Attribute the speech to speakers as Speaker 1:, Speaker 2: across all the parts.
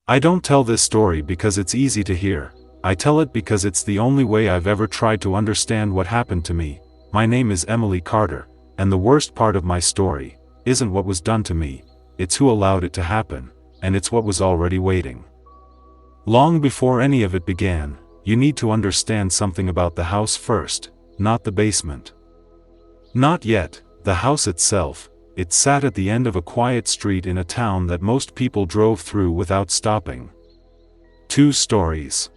Speaker 1: I don't tell this story because it's easy to hear. I tell it because it's the only way I've ever tried to understand what happened to me. My name is Emily Carter, and the worst part of my story isn't what was done to me, it's who allowed it to happen, and it's what was already waiting. Long before any of it began, you need to understand something about the house first, not the basement. Not yet, the house itself. It sat at the end of a quiet street in a town that most people drove through without stopping. 2 stories.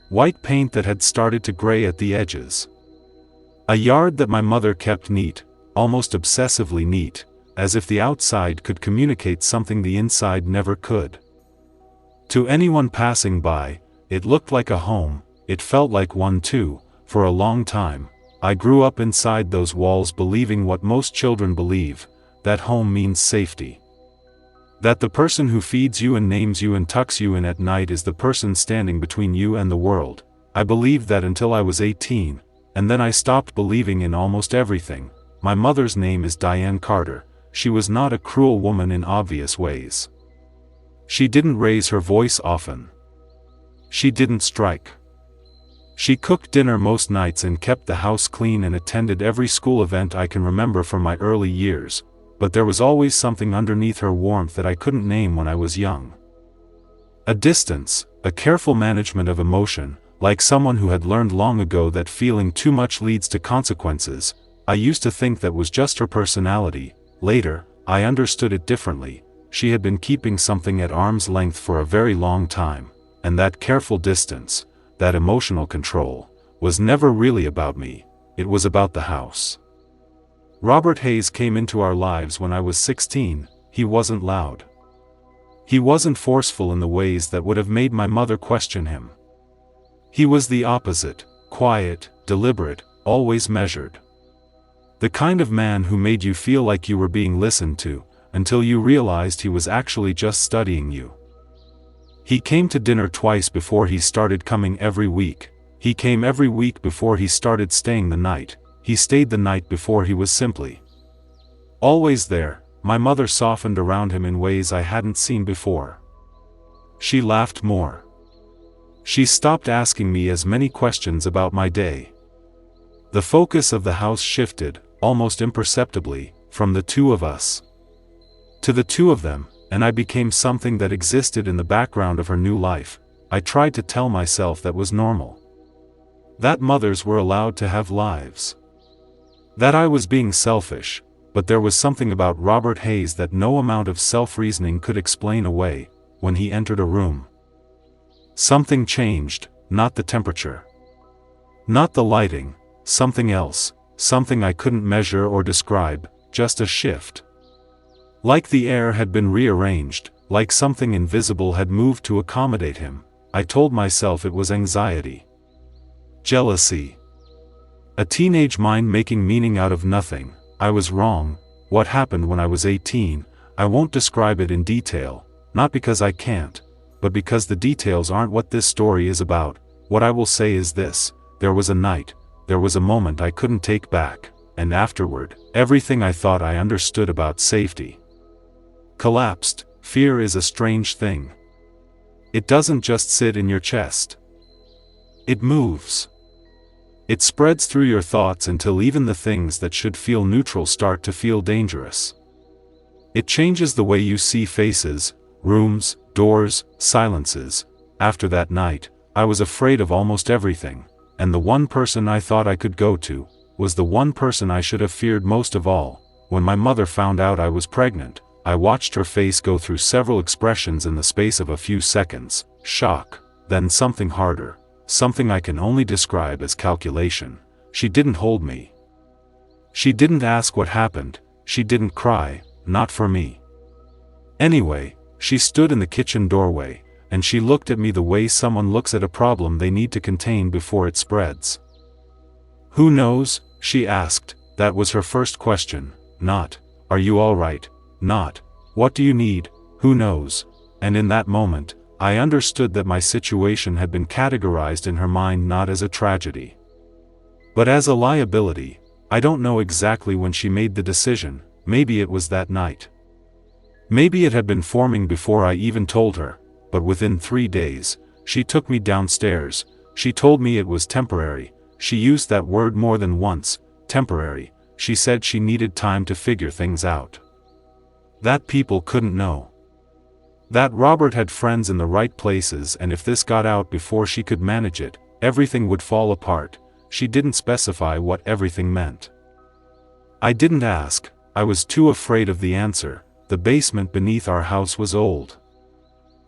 Speaker 1: White paint that had started to gray at the edges. A yard that my mother kept neat, almost obsessively neat, as if the outside could communicate something the inside never could. To anyone passing by, it looked like a home, it felt like one too. For a long time, I grew up inside those walls believing what most children believe, that home means safety. That the person who feeds you and names you and tucks you in at night is the person standing between you and the world. I believed that until I was 18, and then I stopped believing in almost everything. My mother's name is Diane Carter. She was not a cruel woman in obvious ways. She didn't raise her voice often. She didn't strike. She cooked dinner most nights and kept the house clean and attended every school event I can remember from my early years, but there was always something underneath her warmth that I couldn't name when I was young. A distance, a careful management of emotion, like someone who had learned long ago that feeling too much leads to consequences. I used to think that was just her personality. Later, I understood it differently. She had been keeping something at arm's length for a very long time, and that careful distance, that emotional control, was never really about me, it was about the house. Robert Hayes came into our lives when I was 16. He wasn't loud. He wasn't forceful in the ways that would have made my mother question him. He was the opposite, quiet, deliberate, always measured. The kind of man who made you feel like you were being listened to, until you realized he was actually just studying you. He came to dinner twice before he started coming every week. He came every week before he started staying the night. He stayed the night before he was simply always there. My mother softened around him in ways I hadn't seen before. She laughed more. She stopped asking me as many questions about my day. The focus of the house shifted, almost imperceptibly, from the 2 of us to the 2 of them, and I became something that existed in the background of her new life. I tried to tell myself that was normal. That mothers were allowed to have lives. That I was being selfish, but there was something about Robert Hayes that no amount of self-reasoning could explain away. When he entered a room, something changed, not the temperature, not the lighting, something else, something I couldn't measure or describe, just a shift. Like the air had been rearranged, like something invisible had moved to accommodate him. I told myself it was anxiety. Jealousy. A teenage mind making meaning out of nothing. I was wrong. What happened when I was 18, I won't describe it in detail, not because I can't, but because the details aren't what this story is about. What I will say is this: there was a night, there was a moment I couldn't take back, and afterward, everything I thought I understood about safety collapsed. Fear is a strange thing. It doesn't just sit in your chest. It moves. It spreads through your thoughts until even the things that should feel neutral start to feel dangerous. It changes the way you see faces, rooms, doors, silences. After that night, I was afraid of almost everything, and the one person I thought I could go to was the one person I should have feared most of all. When my mother found out I was pregnant, I watched her face go through several expressions in the space of a few seconds: shock, then something harder, something I can only describe as calculation. She didn't hold me. She didn't ask what happened. She didn't cry, not for me. Anyway, she stood in the kitchen doorway, and she looked at me the way someone looks at a problem they need to contain before it spreads. "Who knows?" she asked. That was her first question. Not, "Are you all right?" Not, "What do you need?" "Who knows?" And in that moment, I understood that my situation had been categorized in her mind not as a tragedy, but as a liability. I don't know exactly when she made the decision. Maybe it was that night. Maybe it had been forming before I even told her, but within 3 days, she took me downstairs. She told me it was temporary. She used that word more than once, temporary. She said she needed time to figure things out. That people couldn't know. That Robert had friends in the right places, and if this got out before she could manage it, everything would fall apart. She didn't specify what everything meant. I didn't ask. I was too afraid of the answer. The basement beneath our house was old.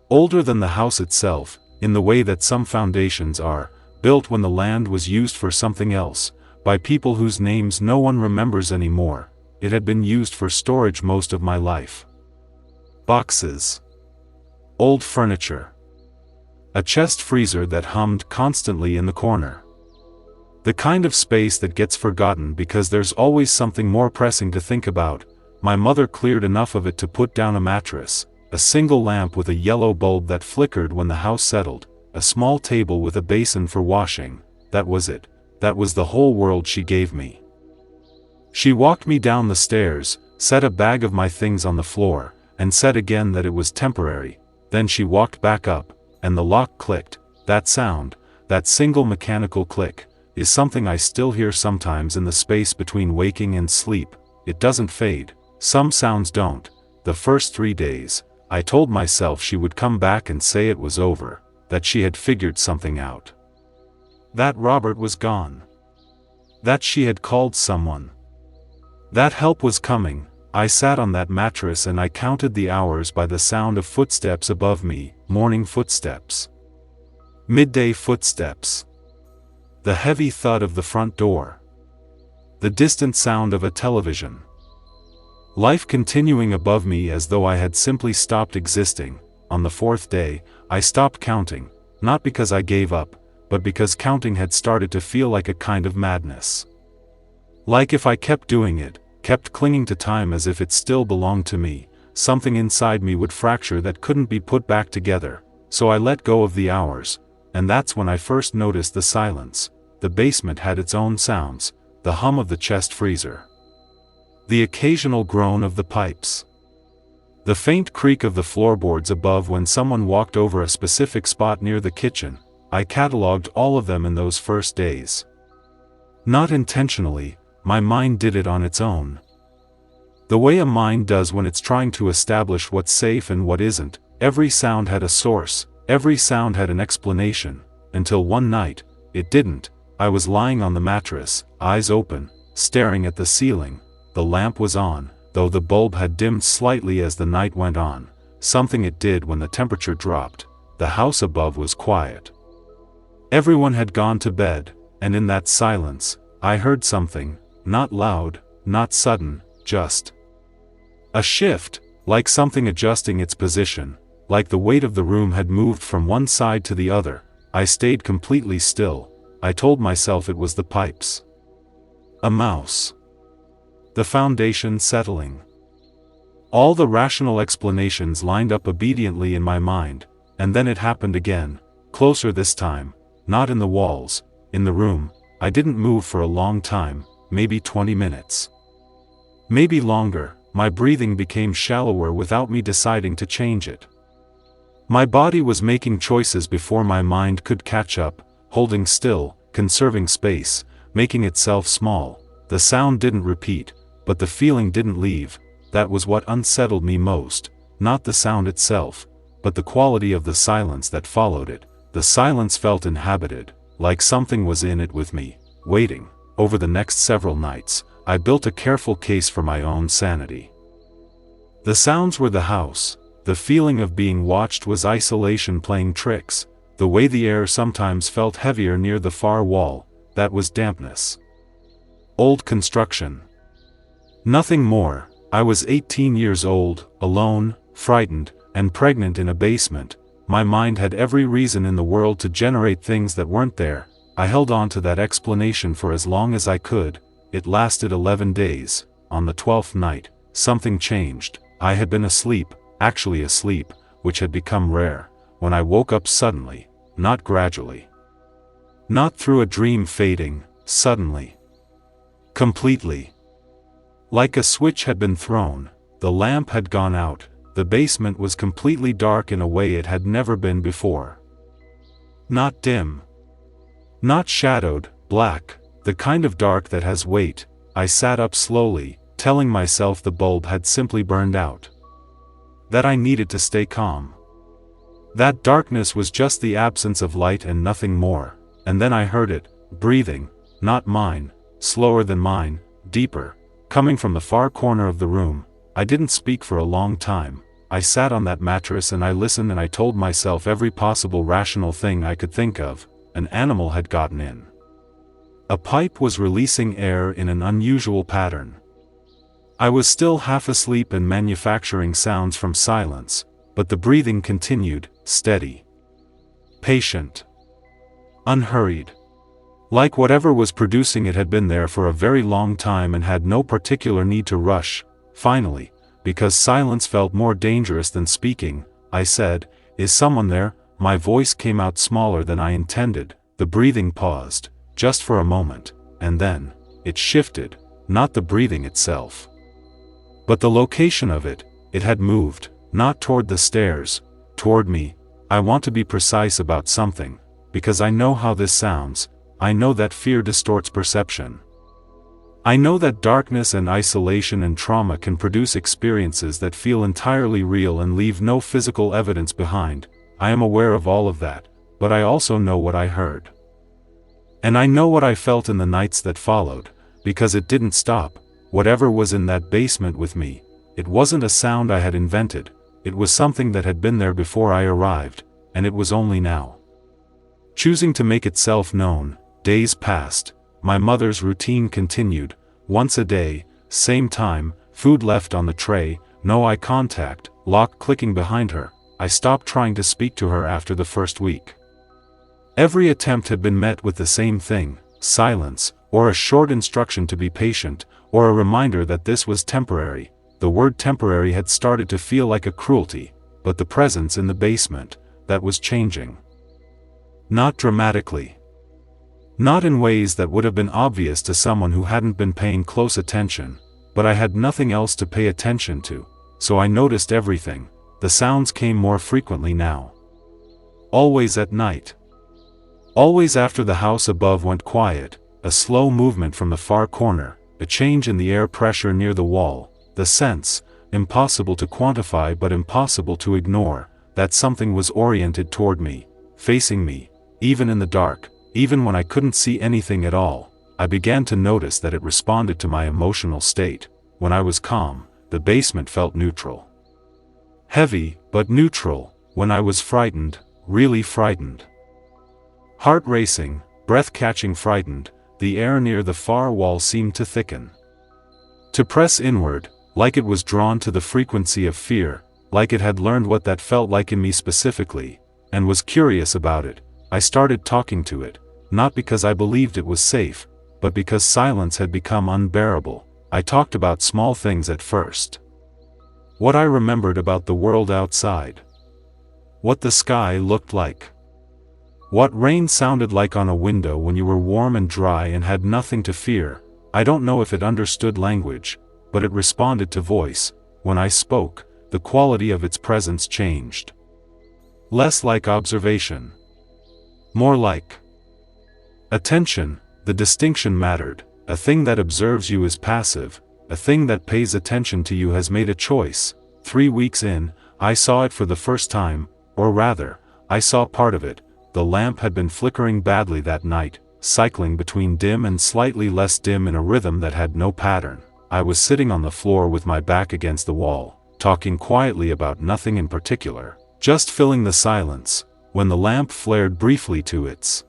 Speaker 1: Older than the house itself, in the way that some foundations are, built when the land was used for something else, by people whose names no one remembers anymore. It had been used for storage most of my life. Boxes. Old furniture. A chest freezer that hummed constantly in the corner. The kind of space that gets forgotten because there's always something more pressing to think about. My mother cleared enough of it to put down a mattress, a single lamp with a yellow bulb that flickered when the house settled, a small table with a basin for washing. That was it. That was the whole world she gave me. She walked me down the stairs, set a bag of my things on the floor, and said again that it was temporary. Then she walked back up, and the lock clicked. That sound, that single mechanical click, is something I still hear sometimes in the space between waking and sleep. It doesn't fade. Some sounds don't. The first 3 days, I told myself she would come back and say it was over, that she had figured something out. That Robert was gone. That she had called someone. That help was coming. I sat on that mattress and I counted the hours by the sound of footsteps above me, morning footsteps. Midday footsteps. The heavy thud of the front door. The distant sound of a television. Life continuing above me as though I had simply stopped existing. On the 4th day, I stopped counting, not because I gave up, but because counting had started to feel like a kind of madness. Like if I kept doing it, kept clinging to time as if it still belonged to me, something inside me would fracture that couldn't be put back together. So I let go of the hours, and that's when I first noticed the silence. The basement had its own sounds, the hum of the chest freezer. The occasional groan of the pipes. The faint creak of the floorboards above when someone walked over a specific spot near the kitchen. I catalogued all of them in those first days. Not intentionally, my mind did it on its own. The way a mind does when it's trying to establish what's safe and what isn't. Every sound had a source, every sound had an explanation, until one night, it didn't. I was lying on the mattress, eyes open, staring at the ceiling. The lamp was on, though the bulb had dimmed slightly as the night went on, something it did when the temperature dropped. The house above was quiet. Everyone had gone to bed, and in that silence, I heard something, not loud, not sudden, just a shift, like something adjusting its position, like the weight of the room had moved from one side to the other. I stayed completely still. I told myself it was the pipes. A mouse. The foundation settling. All the rational explanations lined up obediently in my mind, and then it happened again, closer this time, not in the walls, in the room. I didn't move for a long time, maybe 20 minutes. Maybe longer. My breathing became shallower without me deciding to change it. My body was making choices before my mind could catch up, holding still, conserving space, making itself small. The sound didn't repeat, but the feeling didn't leave. That was what unsettled me most, not the sound itself, but the quality of the silence that followed it. The silence felt inhabited, like something was in it with me, waiting. Over the next several nights, I built a careful case for my own sanity. The sounds were the house. The feeling of being watched was isolation playing tricks. The way the air sometimes felt heavier near the far wall, that was dampness. Old construction. Nothing more. I was 18 years old, alone, frightened, and pregnant in a basement. My mind had every reason in the world to generate things that weren't there. I held on to that explanation for as long as I could. It lasted 11 days. On the 12th night, something changed. I had been asleep, actually asleep, which had become rare, when I woke up suddenly, not gradually. Not through a dream fading, suddenly. Completely. Like a switch had been thrown, the lamp had gone out, the basement was completely dark in a way it had never been before. Not dim. Not shadowed, black, the kind of dark that has weight. I sat up slowly, telling myself the bulb had simply burned out. That I needed to stay calm. That darkness was just the absence of light and nothing more. And then I heard it, breathing, not mine, slower than mine, deeper, coming from the far corner of the room. I didn't speak for a long time. I sat on that mattress and I listened, and I told myself every possible rational thing I could think of. An animal had gotten in. A pipe was releasing air in an unusual pattern. I was still half asleep and manufacturing sounds from silence, but the breathing continued, steady, patient, unhurried. Like whatever was producing it had been there for a very long time and had no particular need to rush. Finally, because silence felt more dangerous than speaking, I said, "Is someone there?" My voice came out smaller than I intended. The breathing paused, just for a moment, and then, it shifted, not the breathing itself, but the location of it. It had moved, not toward the stairs, toward me. I want to be precise about something, because I know how this sounds. I know that fear distorts perception. I know that darkness and isolation and trauma can produce experiences that feel entirely real and leave no physical evidence behind. I am aware of all of that, but I also know what I heard. And I know what I felt in the nights that followed, because it didn't stop. Whatever was in that basement with me, it wasn't a sound I had invented. It was something that had been there before I arrived, and it was only now choosing to make itself known. Days passed. My mother's routine continued. Once a day, same time, food left on the tray, no eye contact, lock clicking behind her. I stopped trying to speak to her after the first week. Every attempt had been met with the same thing: silence, or a short instruction to be patient, or a reminder that this was temporary. The word temporary had started to feel like a cruelty, but the presence in the basement, that was changing. Not dramatically. Not in ways that would have been obvious to someone who hadn't been paying close attention, but I had nothing else to pay attention to, so I noticed everything. The sounds came more frequently now. Always at night. Always after the house above went quiet, a slow movement from the far corner, a change in the air pressure near the wall, the sense, impossible to quantify but impossible to ignore, that something was oriented toward me, facing me, even in the dark. Even when I couldn't see anything at all, I began to notice that it responded to my emotional state. When I was calm, the basement felt neutral. Heavy, but neutral. When I was frightened, really frightened. Heart racing, breath-catching frightened, the air near the far wall seemed to thicken. To press inward, like it was drawn to the frequency of fear, like it had learned what that felt like in me specifically, and was curious about it. I started talking to it. Not because I believed it was safe, but because silence had become unbearable. I talked about small things at first. What I remembered about the world outside. What the sky looked like. What rain sounded like on a window when you were warm and dry and had nothing to fear. I don't know if it understood language, but it responded to voice. When I spoke, the quality of its presence changed. Less like observation. More like attention. The distinction mattered. A thing that observes you is passive. A thing that pays attention to you has made a choice. 3 weeks in, I saw it for the first time, or rather, I saw part of it. The lamp had been flickering badly that night, cycling between dim and slightly less dim in a rhythm that had no pattern. I was sitting on the floor with my back against the wall, talking quietly about nothing in particular, just filling the silence, when the lamp flared briefly to its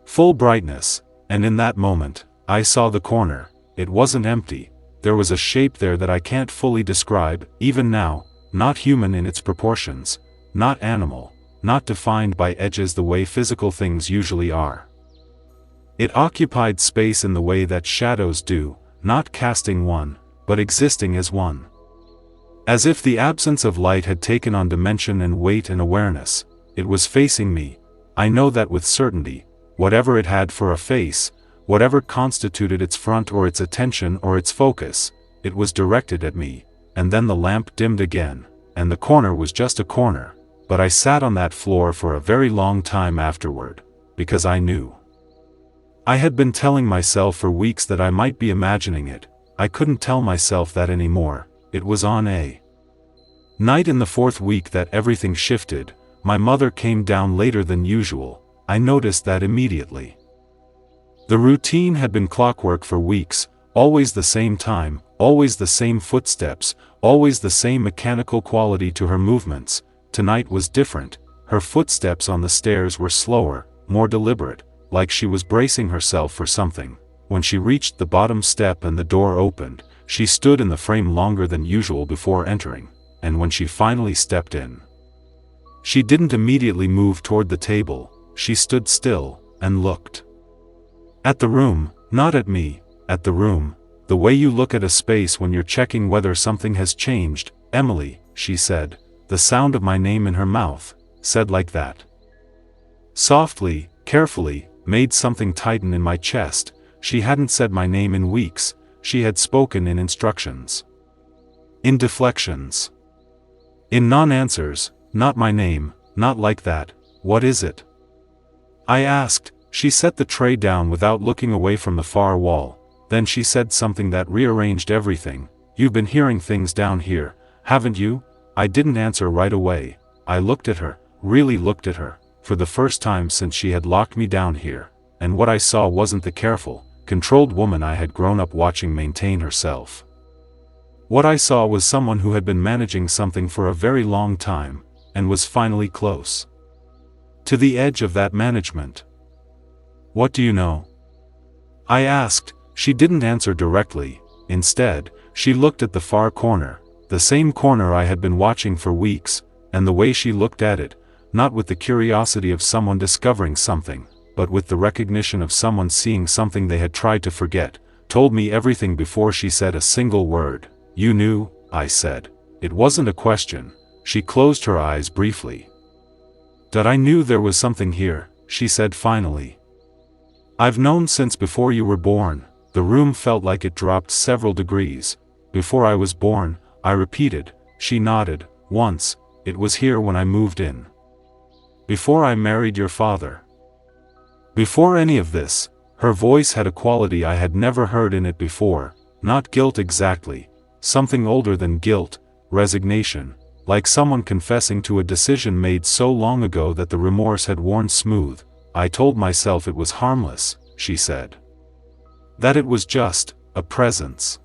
Speaker 1: full brightness, and in that moment, I saw the corner. It wasn't empty. There was a shape there that I can't fully describe, even now, not human in its proportions, not animal, not defined by edges the way physical things usually are. It occupied space in the way that shadows do, not casting one, but existing as one. As if the absence of light had taken on dimension and weight and awareness. It was facing me. I know that with certainty. Whatever it had for a face, whatever constituted its front or its attention or its focus, it was directed at me. And then the lamp dimmed again, and the corner was just a corner, but I sat on that floor for a very long time afterward, because I knew. I had been telling myself for weeks that I might be imagining it. I couldn't tell myself that anymore. It was on a night in the 4th week that everything shifted. My mother came down later than usual. I noticed that immediately. The routine had been clockwork for weeks, always the same time, always the same footsteps, always the same mechanical quality to her movements. Tonight was different. Her footsteps on the stairs were slower, more deliberate, like she was bracing herself for something. When she reached the bottom step and the door opened, she stood in the frame longer than usual before entering, and when she finally stepped in, she didn't immediately move toward the table. She stood still, and looked at the room, not at me, at the room, the way you look at a space when you're checking whether something has changed. "Emily," she said, the sound of my name in her mouth, said like that. Softly, carefully, made something tighten in my chest. She hadn't said my name in weeks. She had spoken in instructions, in deflections, in non-answers. "Not my name, not like that. What is it?" I asked. She set the tray down without looking away from the far wall. Then she said something that rearranged everything. "You've been hearing things down here, haven't you?" I didn't answer right away. I looked at her, really looked at her, for the first time since she had locked me down here, and what I saw wasn't the careful, controlled woman I had grown up watching maintain herself. What I saw was someone who had been managing something for a very long time, and was finally close to the edge of that management. "What do you know?" I asked. She didn't answer directly. Instead, she looked at the far corner, the same corner I had been watching for weeks, and the way she looked at it, not with the curiosity of someone discovering something, but with the recognition of someone seeing something they had tried to forget, told me everything before she said a single word. "You knew?" I said. It wasn't a question. She closed her eyes briefly. "That I knew there was something here," she said finally. "I've known since before you were born." The room felt like it dropped several degrees. "Before I was born," I repeated. She nodded. "Once. It was here when I moved in. Before I married your father." Before any of this, her voice had a quality I had never heard in it before. Not guilt exactly. Something older than guilt. Resignation. Like someone confessing to a decision made so long ago that the remorse had worn smooth. "I told myself it was harmless," she said. "That it was just a presence.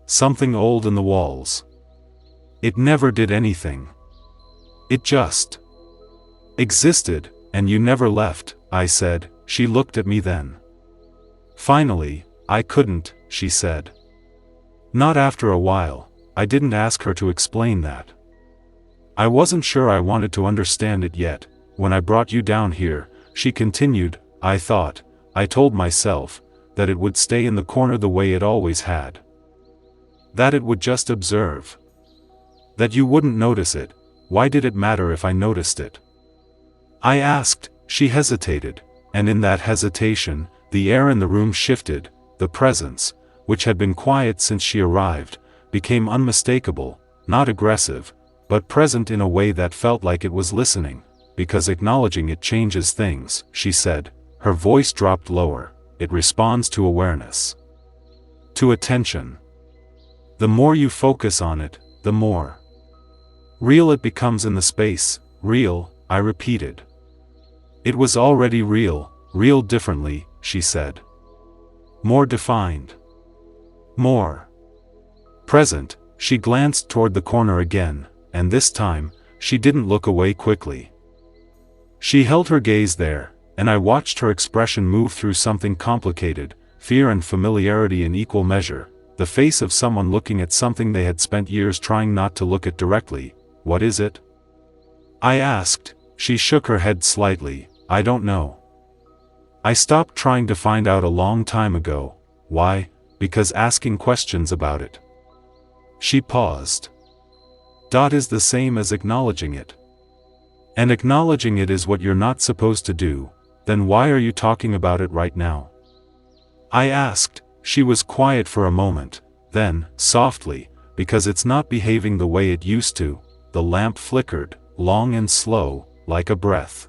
Speaker 1: Something old in the walls. It never did anything. It just existed, and you never left," I said. She looked at me then. "Finally, I couldn't," she said. "Not after a while." I didn't ask her to explain that. "I wasn't sure I wanted to understand it yet. When I brought you down here," she continued, "I thought, I told myself, that it would stay in the corner the way it always had. That it would just observe. That you wouldn't notice it. Why did it matter if I noticed it?" I asked. She hesitated, and in that hesitation, the air in the room shifted. The presence, which had been quiet since she arrived, became unmistakable, not aggressive, but present in a way that felt like it was listening, because acknowledging it changes things, she said. Her voice dropped lower. "It responds to awareness. To attention. The more you focus on it, the more real it becomes in the space." "Real," I repeated. "It was already real, real differently," she said. "More defined. More present." She glanced toward the corner again, and this time, she didn't look away quickly. She held her gaze there, and I watched her expression move through something complicated, fear and familiarity in equal measure, the face of someone looking at something they had spent years trying not to look at directly. "What is it?" I asked. She shook her head slightly. "I don't know. I stopped trying to find out a long time ago." "Why?" "Because asking questions about it." She paused. Is the same as acknowledging it. And acknowledging it is what you're not supposed to do. Then why are you talking about it right now?" I asked. She was quiet for a moment. Then, softly, "Because it's not behaving the way it used to." the lamp flickered, long and slow, like a breath.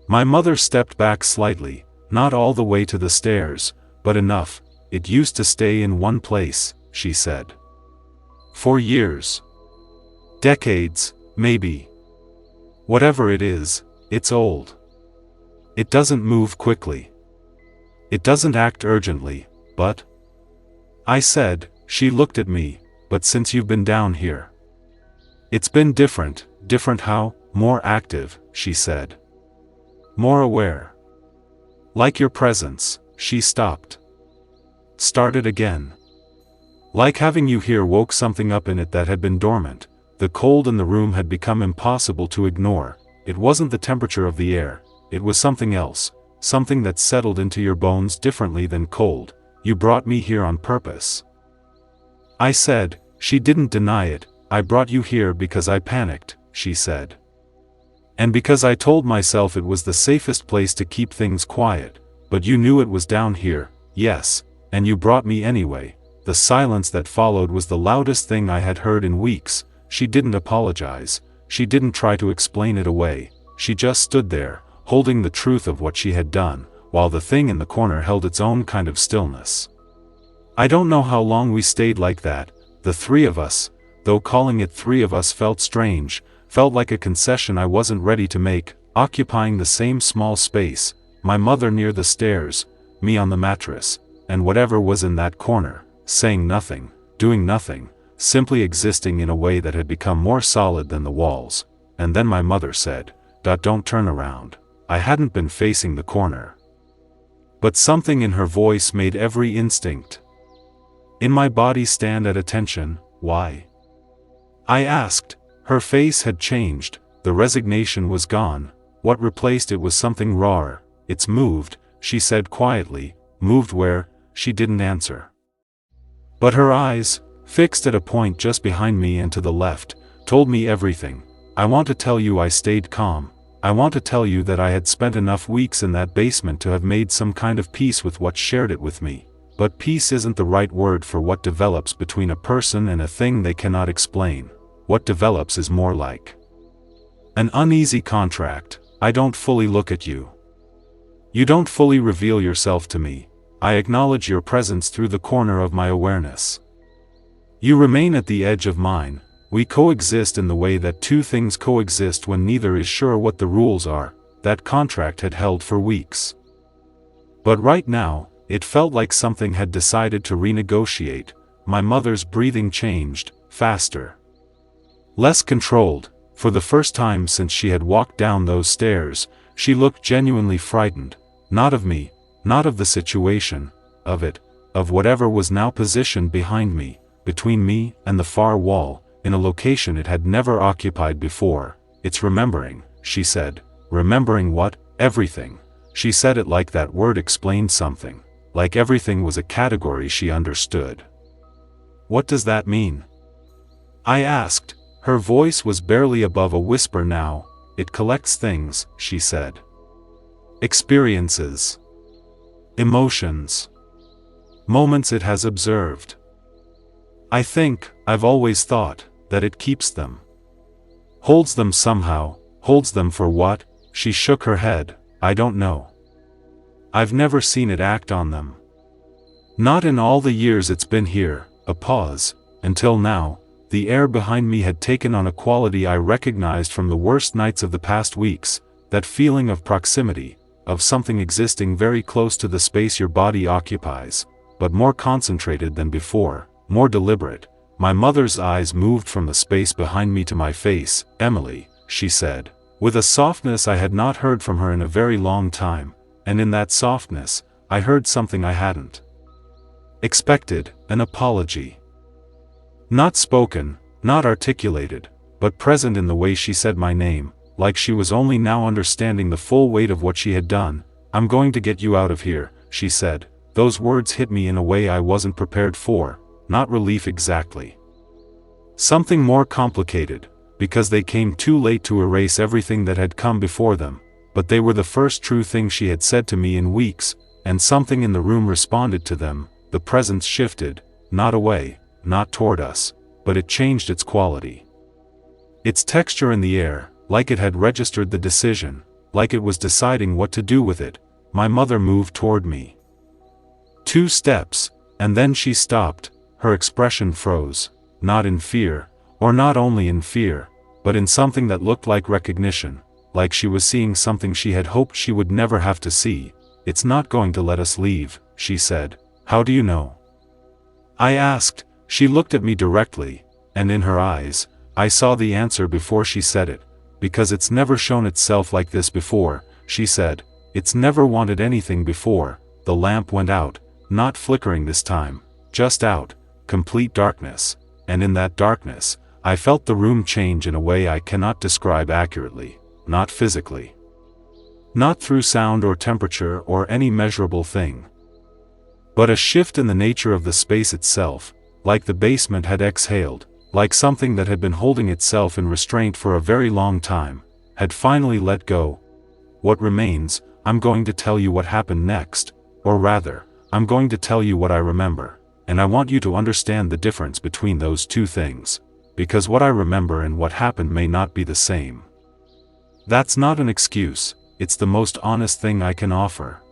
Speaker 1: My mother stepped back slightly, not all the way to the stairs, but enough. It used to stay in one place, she said. For years. Decades, maybe. Whatever it is, it's old. It doesn't move quickly. It doesn't act urgently, but... I said. She looked at me. But since you've been down here... It's been different. Different how? More active, she said. More aware. Like your presence. She stopped. Started again. Like having you here woke something up in it that had been dormant. The cold in the room had become impossible to ignore. It wasn't the temperature of the air. It was something else. Something that settled into your bones differently than cold. You brought me here on purpose. I said. She didn't deny it. I brought you here because I panicked, she said. And because I told myself it was the safest place to keep things quiet. But you knew it was down here, yes, and you brought me anyway. The silence that followed was the loudest thing I had heard in weeks. She didn't apologize. She didn't try to explain it away. She just stood there, holding the truth of what she had done, while the thing in the corner held its own kind of stillness. I don't know how long we stayed like that, the three of us, though calling it three of us felt strange, felt like a concession I wasn't ready to make, occupying the same small space, my mother near the stairs, me on the mattress, and whatever was in that corner, saying nothing, doing nothing, simply existing in a way that had become more solid than the walls. And then my mother said, "Don't turn around." I hadn't been facing the corner. But something in her voice made every instinct in my body stand at attention. Why? I asked. Her face had changed. The resignation was gone. What replaced it was something rawer. "It's moved," she said quietly. Moved where? She didn't answer. But her eyes, fixed at a point just behind me and to the left, told me everything. I want to tell you I stayed calm. I want to tell you that I had spent enough weeks in that basement to have made some kind of peace with what shared it with me. But peace isn't the right word for what develops between a person and a thing they cannot explain. What develops is more like an uneasy contract. I don't fully look at you. You don't fully reveal yourself to me. I acknowledge your presence through the corner of my awareness. You remain at the edge of mine. We coexist in the way that two things coexist when neither is sure what the rules are. That contract had held for weeks. But right now, it felt like something had decided to renegotiate. My mother's breathing changed, faster. Less controlled. For the first time since she had walked down those stairs, she looked genuinely frightened. Not of me, not of the situation, of it, of whatever was now positioned behind me, between me and the far wall, in a location it had never occupied before. "It's remembering," she said. "Remembering what? Everything." She said it like that word explained something. Like everything was a category she understood. "What does that mean?" I asked. Her voice was barely above a whisper now. "It collects things," she said. "Experiences. Emotions. Moments it has observed. I think, I've always thought, that it keeps them. Holds them somehow. Holds them for what?" She shook her head. "I don't know. I've never seen it act on them. Not in all the years it's been here." A pause. "Until now, the air behind me had taken on a quality I recognized from the worst nights of the past weeks, that feeling of proximity, of something existing very close to the space your body occupies, but more concentrated than before, more deliberate." My mother's eyes moved from the space behind me to my face. "Emily," she said, with a softness I had not heard from her in a very long time, and in that softness, I heard something I hadn't expected, an apology. Not spoken, not articulated, but present in the way she said my name, like she was only now understanding the full weight of what she had done. "I'm going to get you out of here," she said. Those words hit me in a way I wasn't prepared for, not relief exactly. Something more complicated, because they came too late to erase everything that had come before them, but they were the first true thing she had said to me in weeks, and something in the room responded to them. The presence shifted, not away, not toward us, but it changed its quality. Its texture in the air, like it had registered the decision, like it was deciding what to do with it. My mother moved toward me. 2 steps, and then she stopped. Her expression froze, not in fear, or not only in fear, but in something that looked like recognition, like she was seeing something she had hoped she would never have to see. "It's not going to let us leave," she said. "How do you know?" I asked. She looked at me directly, and in her eyes, I saw the answer before she said it. "Because it's never shown itself like this before," she said. "It's never wanted anything before." The lamp went out, not flickering this time, just out, complete darkness, and in that darkness, I felt the room change in a way I cannot describe accurately, not physically. Not through sound or temperature or any measurable thing. But a shift in the nature of the space itself, like the basement had exhaled, like something that had been holding itself in restraint for a very long time, had finally let go. What remains, I'm going to tell you what happened next, or rather, I'm going to tell you what I remember, and I want you to understand the difference between those two things, because what I remember and what happened may not be the same. That's not an excuse, it's the most honest thing I can offer.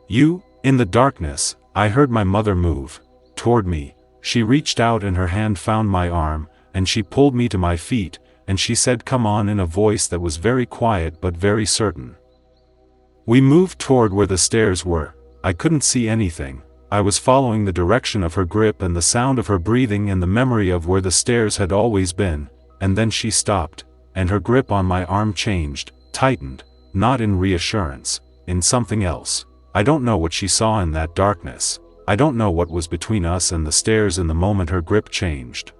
Speaker 1: In the darkness, I heard my mother move toward me. She reached out and her hand found my arm, and she pulled me to my feet, and she said, "Come on," in a voice that was very quiet but very certain. We moved toward where the stairs were. I couldn't see anything. I was following the direction of her grip and the sound of her breathing and the memory of where the stairs had always been, and then she stopped, and her grip on my arm changed, tightened, not in reassurance, in something else. I don't know what she saw in that darkness. I don't know what was between us and the stairs in the moment her grip changed.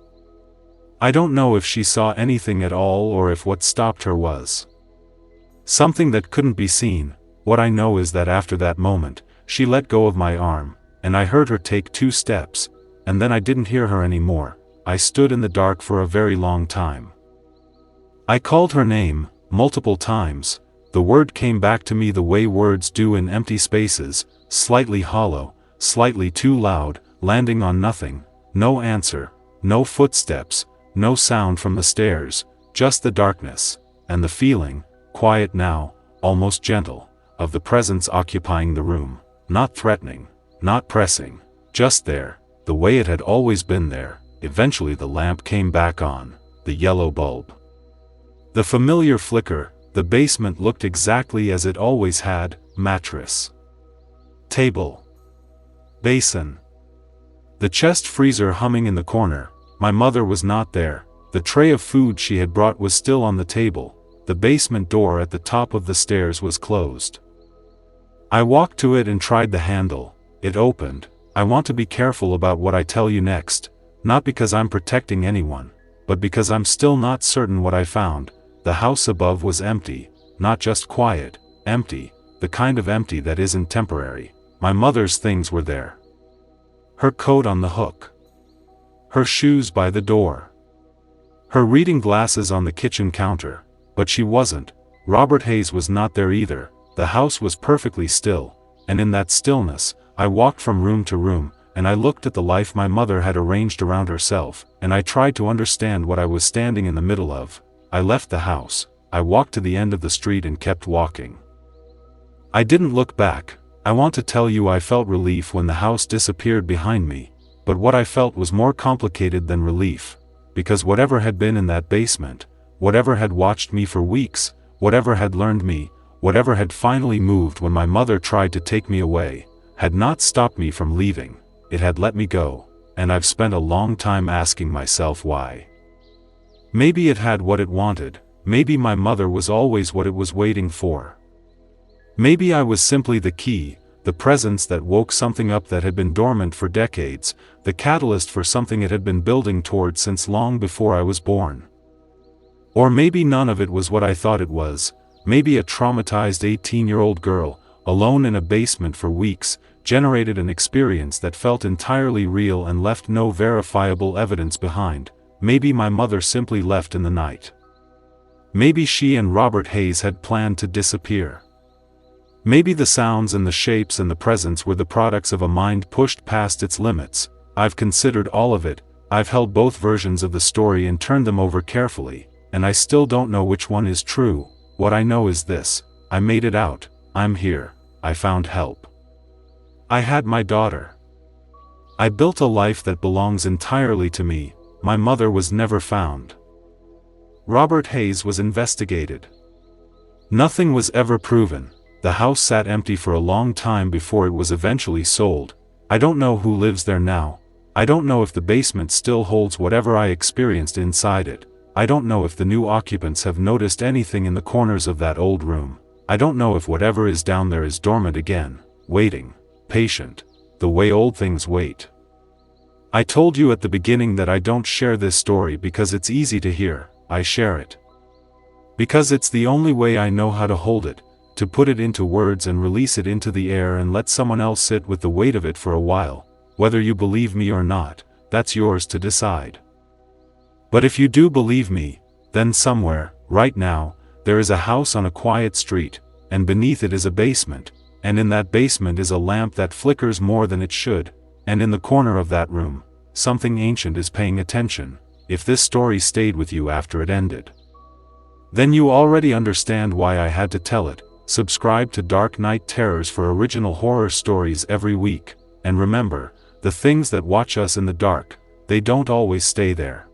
Speaker 1: I don't know if she saw anything at all or if what stopped her was something that couldn't be seen. What I know is that after that moment, she let go of my arm, and I heard her take 2 steps, and then I didn't hear her anymore. I stood in the dark for a very long time. I called her name, multiple times. The word came back to me the way words do in empty spaces, slightly hollow, slightly too loud, landing on nothing. No answer, no footsteps, no sound from the stairs, just the darkness, and the feeling, quiet now, almost gentle, of the presence occupying the room, not threatening, not pressing, just there, the way it had always been there. Eventually the lamp came back on, the yellow bulb. The familiar flicker. The basement looked exactly as it always had: mattress, table, basin, the chest freezer humming in the corner. My mother was not there. The tray of food she had brought was still on the table. The basement door at the top of the stairs was closed. I walked to it and tried the handle. It opened. I want to be careful about what I tell you next, not because I'm protecting anyone, but because I'm still not certain what I found. The house above was empty, not just quiet, empty, the kind of empty that isn't temporary. My mother's things were there. Her coat on the hook. Her shoes by the door. Her reading glasses on the kitchen counter. But she wasn't. Robert Hayes was not there either. The house was perfectly still, and in that stillness, I walked from room to room, and I looked at the life my mother had arranged around herself, and I tried to understand what I was standing in the middle of. I left the house. I walked to the end of the street and kept walking. I didn't look back. I want to tell you I felt relief when the house disappeared behind me, but what I felt was more complicated than relief, because whatever had been in that basement, whatever had watched me for weeks, whatever had learned me, whatever had finally moved when my mother tried to take me away, had not stopped me from leaving. It had let me go, and I've spent a long time asking myself why. Maybe it had what it wanted. Maybe my mother was always what it was waiting for. Maybe I was simply the key, the presence that woke something up that had been dormant for decades, the catalyst for something it had been building toward since long before I was born. Or maybe none of it was what I thought it was. Maybe a traumatized 18-year-old girl, alone in a basement for weeks, generated an experience that felt entirely real and left no verifiable evidence behind. Maybe my mother simply left in the night. Maybe she and Robert Hayes had planned to disappear. Maybe the sounds and the shapes and the presence were the products of a mind pushed past its limits. I've considered all of it. I've held both versions of the story and turned them over carefully, and I still don't know which one is true. What I know is this: I made it out, I'm here, I found help. I had my daughter. I built a life that belongs entirely to me. My mother was never found. Robert Hayes was investigated. Nothing was ever proven. The house sat empty for a long time before it was eventually sold. I don't know who lives there now. I don't know if the basement still holds whatever I experienced inside it. I don't know if the new occupants have noticed anything in the corners of that old room. I don't know if whatever is down there is dormant again, waiting, patient, the way old things wait. I told you at the beginning that I don't share this story because it's easy to hear. I share it because it's the only way I know how to hold it, to put it into words and release it into the air and let someone else sit with the weight of it for a while. Whether you believe me or not, that's yours to decide. But if you do believe me, then somewhere, right now, there is a house on a quiet street, and beneath it is a basement, and in that basement is a lamp that flickers more than it should, and in the corner of that room, something ancient is paying attention. If this story stayed with you after it ended, then you already understand why I had to tell it. Subscribe to Dark Night Terrors for original horror stories every week, and remember, the things that watch us in the dark, they don't always stay there.